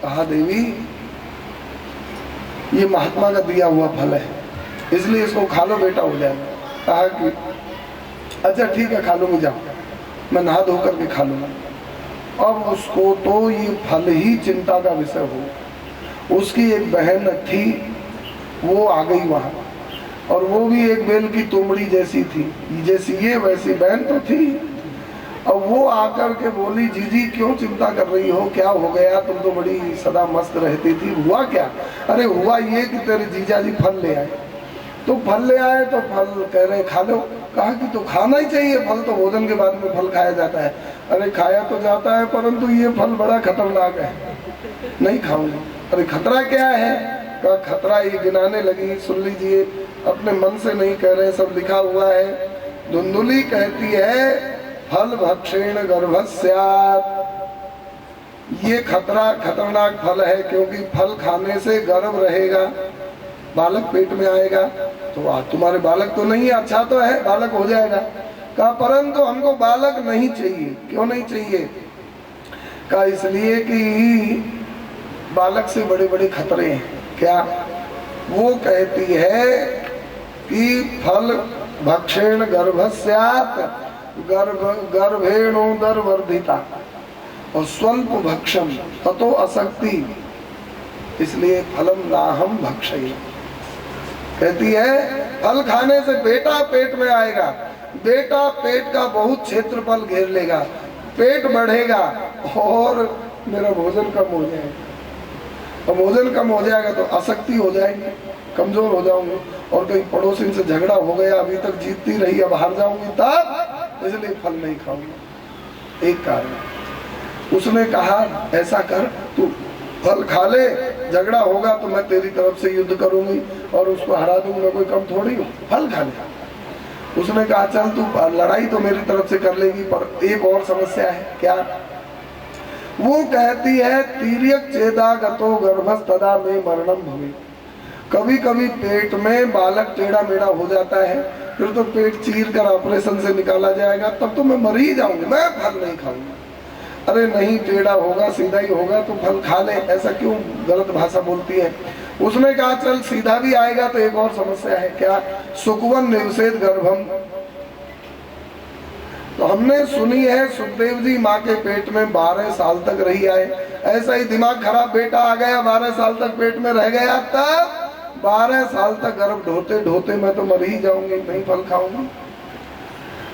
कहा देवी ये महात्मा का दिया हुआ फल है, इसलिए इसको खा लो बेटा हो जाएगा। कहा कि अच्छा ठीक है खा लूंगी, जाओ मैं नहा धो करके खा लूंगा। अब उसको तो ये फल ही चिंता का विषय हो। उसकी एक बहन थी, वो आ गई वहाँ, और वो भी एक बेल की तुमड़ी जैसी थी, जैसी ये वैसी बहन तो थी। अब वो आकर के बोली जीजी क्यों चिंता कर रही हो, क्या हो गया, तुम तो बड़ी सदा मस्त रहती थी, हुआ क्या? अरे हुआ ये कि तेरे जीजा जी फल ले आए। तो फल ले आए तो फल कह रहे खा लो। कहा कि तो खाना ही चाहिए, फल तो भोजन के बाद में फल खाया जाता है। अरे खाया तो जाता है परंतु ये फल बड़ा खतरनाक है, नहीं खाऊंगी। अरे खतरा क्या है? कहा खतरा ये गिनाने लगी, सुन लीजिए, अपने मन से नहीं कह रहे, सब लिखा हुआ है। धुंधुली कहती है फल भक्षेण गर्भस्यात्, ये खतरा खतरनाक फल है, क्योंकि फल खाने से गर्भ रहेगा, बालक पेट में आएगा। तो तुम्हारे बालक तो नहीं है, अच्छा तो है, बालक हो जाएगा। कहा परंतु हमको बालक नहीं चाहिए। क्यों नहीं चाहिए? कहा इसलिए कि बालक से बड़े बड़े खतरे हैं। क्या? वो कहती है कि फल भक्षेण गर्भस्यात् गर्भेणोदर वर्धिता और स्वल्प भक्षम ततो असक्ति, इसलिए फलम नाहम भक्षये। कहती है फल खाने से बेटा पेट में आएगा, बेटा पेट का बहुत क्षेत्रफल घेर लेगा, पेट बढ़ेगा और मेरा भोजन कम हो जाएगा। और भोजन कम हो जाएगा तो आसक्ति हो जाएगी, कमजोर हो जाऊंगी, और कहीं पड़ोसी से झगड़ा हो गया, अभी तक जीतती रही अब हार जाऊंगी, तब इसलिए फल नहीं खाऊंगी। एक कारण। उसने कहा ऐसा कर, तू फल खा ले, झगड़ा होगा तो मैं तेरी तरफ से युद्ध करूंगी और उसको हरा दूंगी, मैं कोई कम थोड़ी हूँ, फल खा ले। उसने कहा चल तू लड़ाई तो मेरी तरफ से कर लेगी, पर एक और समस्या है। क्या? वो कहती है तीर्यक चेदा गतो गर्भस्तदा में मरणम भवे, कभी कभी पेट में बालक टेढ़ा मेढ़ा हो जाता है, फिर तो पेट चीर कर ऑपरेशन से निकाला जाएगा, तब तो मैं मर ही जाऊंगी, मैं फल नहीं खाऊंगा। अरे नहीं, टेढ़ा होगा सीधा ही होगा तो फल खा ले, ऐसा क्यों गलत भाषा बोलती है? उसने कहा चल सीधा भी आएगा तो एक और समस्या है। क्या? सुकवन निवसेद गर्भम। तो हमने सुनी है सुखदेव जी माँ के पेट में 12 साल तक रही आए, ऐसा ही दिमाग खराब बेटा आ गया, 12 साल तक पेट में रह गया, तब 12 साल तक गर्भ ढोते ढोते मैं तो मर ही जाऊंगी, नहीं फल खाऊंगा।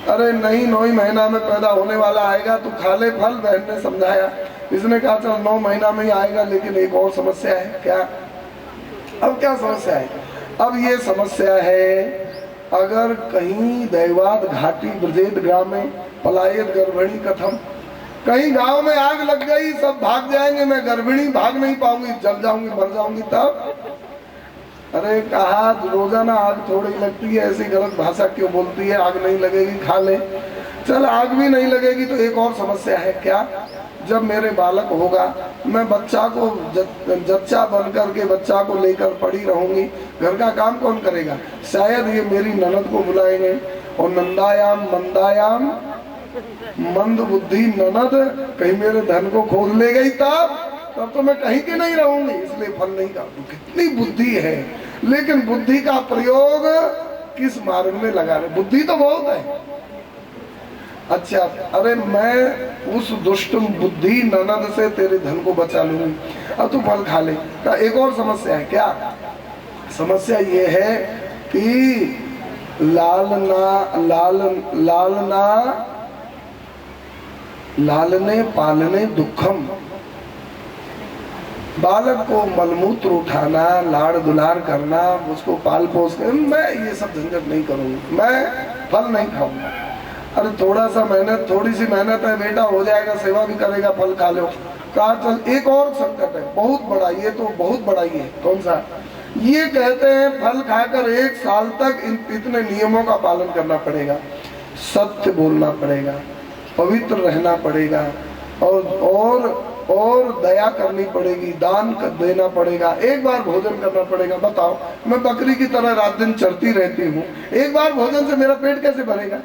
अरे नहीं, 9 महीना में पैदा होने वाला आएगा तो खा ले फल, बहन ने समझाया। इसने कहा चल 9 महीना में ही आएगा, लेकिन एक और समस्या है। क्या? अब क्या समस्या है? अब ये समस्या है अगर कहीं दैवाद घाटी ब्रजेद ग्राम में पलायत गर्भिणी कथम, कहीं गांव में आग लग गई, सब भाग जाएंगे, मैं गर्भिणी भाग नहीं पाऊंगी, जल जाऊंगी, मर जाऊंगी, तब? अरे कहा रोजाना आग थोड़ी लगती है, ऐसी गलत भाषा क्यों बोलती है, आग नहीं लगेगी, खा ले। चल आग भी नहीं लगेगी तो एक और समस्या है। क्या? जब मेरे बालक होगा, मैं बच्चा को जच्चा बन करके बच्चा को लेकर पड़ी रहूंगी, घर का काम कौन करेगा? शायद ये मेरी ननद को बुलाएंगे, और नंदायाम मंदायाम मंद बुद्धि ननद कहीं मेरे धन को खोज ले गई, तब तो मैं कहीं की नहीं रहूंगी, इसलिए फल नहीं खाऊंगी। कितनी बुद्धि है, लेकिन बुद्धि का प्रयोग किस मार्ग में लगा रहे? बुद्धि तो बहुत है। अच्छा, अरे मैं उस दुष्ट बुद्धि ननद से तेरे धन को बचा लूंगी, अब तू फल खा ले। का एक और समस्या है। क्या समस्या? ये है कि लालने पालने दुखम, बालक को मलमूत्र उठाना, लाड़ दुलार करना, उसको पाल पोस कर, मैं ये सब झंझट नहीं करूंगी, मैं फल नहीं खाऊंगा। अरे थोड़ा सा मेहनत, थोड़ी सी मेहनत है, बेटा हो जाएगा, सेवा भी करेगा, फल खा लो। कहा चल एक और संकट है, बहुत बड़ा, ये तो बहुत बड़ा ही है। कौन सा? ये कहते हैं फल खाकर 1 साल तक इतने नियमों का पालन करना पड़ेगा, सत्य बोलना पड़ेगा, पवित्र रहना पड़ेगा, और दया करनी पड़ेगी, दान देना पड़ेगा, एक बार भोजन करना पड़ेगा। बताओ, मैं बकरी की तरह रात दिन चरती रहती हूँ, एक बार भोजन से मेरा पेट कैसे भरेगा?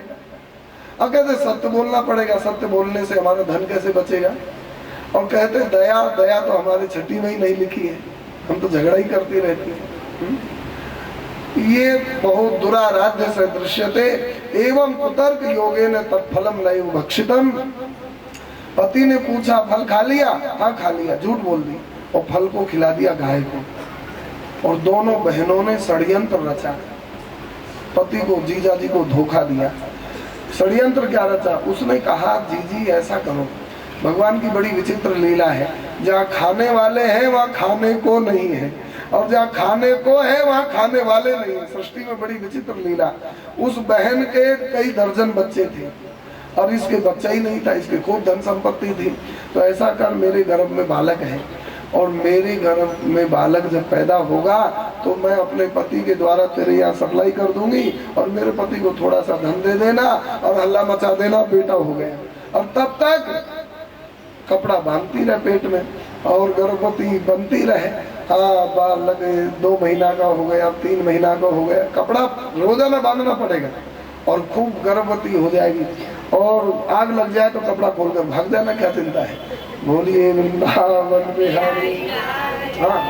अब कहते सत्य बोलना पड़ेगा, सत्य बोलने से हमारा धन कैसे बचेगा? और कहते दया, दया तो हमारे छठी में ही नहीं लिखी है, हम तो झगड़ा ही करती रहती है। ये बहुत दुरा राज्य से दृश्यते एवं कुतर्क योगेन तत्फलम नैव भक्षितम। पति ने पूछा फल खा लिया? हाँ खा लिया, झूठ बोल दी, और फल को खिला दिया गाय को। और दोनों बहनों ने षड्यंत्र रचा, पति को, जीजा जी को धोखा दिया। षड्यंत्र क्या रचा? उसने कहा जीजी ऐसा करो, भगवान की बड़ी विचित्र लीला है, जहाँ खाने वाले हैं वहाँ खाने को नहीं है, और जहाँ खाने को है वहाँ खाने वाले नहीं है। सृष्टि में बड़ी विचित्र लीला। उस बहन के कई दर्जन बच्चे थे और इसके बच्चा ही नहीं था, इसके खूब धन संपत्ति थी। तो ऐसा कर, मेरे गर्भ में बालक है और मेरे गर्भ में बालक जब पैदा होगा तो मैं अपने पति के द्वारा तेरे यहाँ सप्लाई कर दूंगी और मेरे पति को थोड़ा सा धन दे देना और हल्ला मचा देना, बेटा हो गया। और तब तक कपड़ा बांधती रहे पेट में और गर्भवती बनती रहे। हाँ, बालक 2 महीना का हो गया, 3 महीना का हो गया, कपड़ा रोजाना बांधना पड़ेगा और खूब गर्भवती हो जाएगी। और आग लग जाए तो कपड़ा खोलकर भाग जाना, क्या चिंता है। बोलिए वृंदावन बिहारी। हाँ,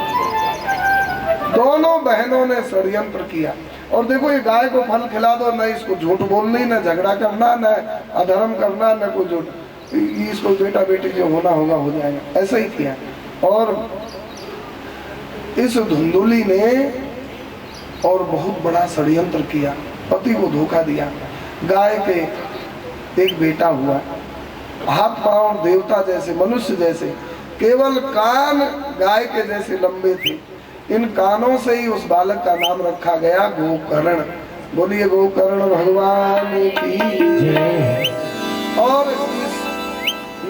दोनों बहनों ने षड्यंत्र किया। और देखो, ये गाय को फल खिला दो, न इसको झूठ बोलनी, न झगड़ा करना, न अधर्म करना, न कोई झूठ, इसको बेटा बेटी जो होना होगा हो जाएगा, ऐसा ही किया। और इस धुंधुली ने और बहुत बड़ा षड्यंत्र किया, पति को धोखा दिया। गाय के एक बेटा हुआ, हाथ पांव देवता जैसे, मनुष्य जैसे, केवल कान गाय के जैसे लंबे थे। इन कानों से ही उस बालक का नाम रखा गया गोकर्ण। बोलिए गोकर्ण भगवान की जय। और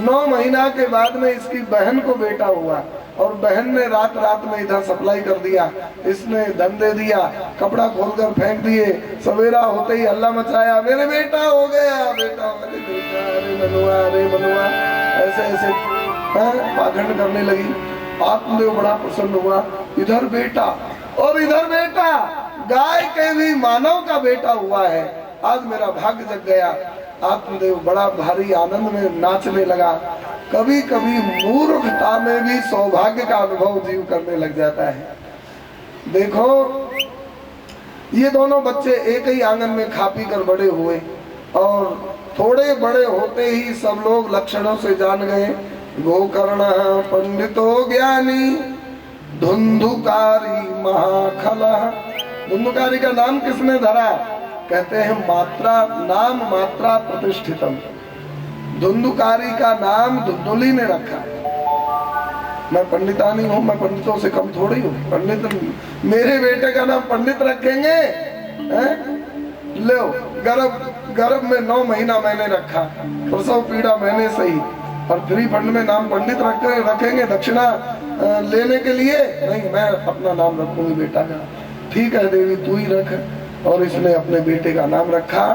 9 महीना के बाद में इसकी बहन को बेटा हुआ और बहन ने रात रात में इधर सप्लाई कर दिया, इसने धन दे दिया, कपड़ा खोलकर फेंक दिए। सवेरा होते ही हल्ला मचाया, मेरे बेटा हो गया, बेटा मेरे बेटा, अरे मनुआ, अरे मनुआ, ऐसे ऐसे पाखंड करने लगी। आत्मदेव बड़ा प्रसन्न हुआ, इधर बेटा और इधर बेटा, गाय के भी मानव का बेटा हुआ है, आज मेरा भाग्य जग गया। आत्मदेव बड़ा भारी आनंद में नाचने लगा। कभी कभी मूर्खता में भी सौभाग्य का अनुभव जीव करने लग जाता है। देखो, ये दोनों बच्चे एक ही आंगन में खा पी कर बड़े हुए और थोड़े बड़े होते ही सब लोग लक्षणों से जान गए, गोकर्ण पंडितो ज्ञानी धुंधुकारी महाखल। धुंधुकारी का नाम किसने धरा? कहते हैं मात्रा, नाम मात्रा प्रतिष्ठितम। धुंधुकारी का नाम धुंधुली ने रखा। मैं पंडिता नहीं हूँ, मैं पंडितों से कम थोड़ी हूँ। पंडित मेरे बेटे का नाम पंडित रखेंगे? लो, गर्भ में 9 महीना मैंने रखा, प्रसव पीड़ा मैंने सही, और फ्री फंड में नाम पंडित रखेंगे दक्षिणा लेने के लिए? नहीं, मैं अपना नाम रखूंगी बेटा का। ठीक है देवी, तू ही रख। और इसने अपने बेटे का नाम रखा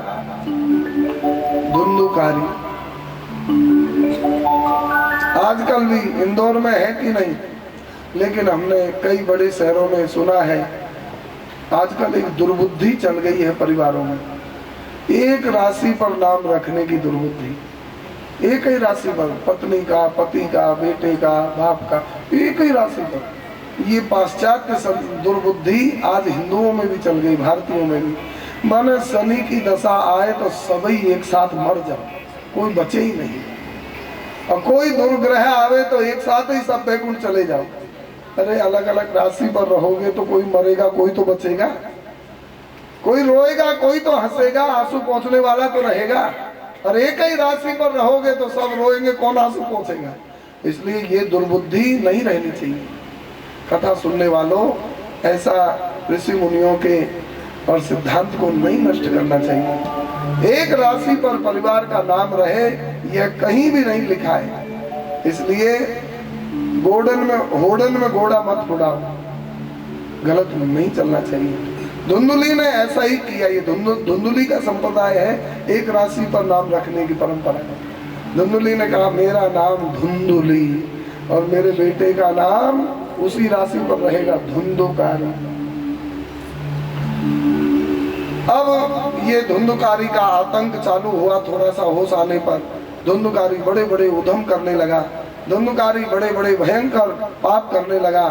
धुंधुकारी। आजकल भी इंदौर में है कि नहीं, लेकिन हमने कई बड़े शहरों में सुना है, आजकल एक दुर्बुद्धि चल गई है परिवारों में। एक राशि पर नाम रखने की दुर्बुद्धि, एक ही राशि पर, पत्नी का, पति का, बेटे का, बाप का, एक ही राशि पर। ये पाश्चात्य दुर्बुद्धि आज हिंदुओं में भी चल गई, भारतीयों में भी। माने शनि की दशा आए तो सभी एक साथ मर जाओ, कोई बचे ही नहीं। और कोई दुर्ग्रह आवे तो एक साथ ही सब बैकुंठ चले जाओ। अरे अलग अलग राशि पर रहोगे तो कोई मरेगा, कोई तो बचेगा, कोई रोएगा, कोई तो हंसेगा, आंसू पहुंचने वाला तो रहेगा। और एक ही राशि पर रहोगे तो सब रोएंगे, कौन आंसू पहुंचेगा। इसलिए ये दुर्बुद्धि नहीं रहनी चाहिए। कथा सुनने वालों, ऐसा ऋषि मुनियों के और सिद्धांत को नहीं नष्ट करना चाहिए। एक राशि पर परिवार का नाम रहे, यह कहीं भी नहीं लिखा है। इसलिए होडन में घोड़ा मत उड़ाओ, गलत नहीं चलना चाहिए। धुंधुली ने ऐसा ही किया। ये धुंधुली का संप्रदाय है, एक राशि पर नाम रखने की परंपरा है। धुंधुली ने कहा मेरा नाम धुंधुली और मेरे बेटे का नाम उसी राशि पर रहेगा, धुंधुकारी। अब ये धुंधुकारी का आतंक चालू हुआ। थोड़ा सा होश आने पर धुंधुकारी बड़े बड़े उद्यम करने लगा धुंधकारी बड़े बड़े भयंकर पाप करने लगा।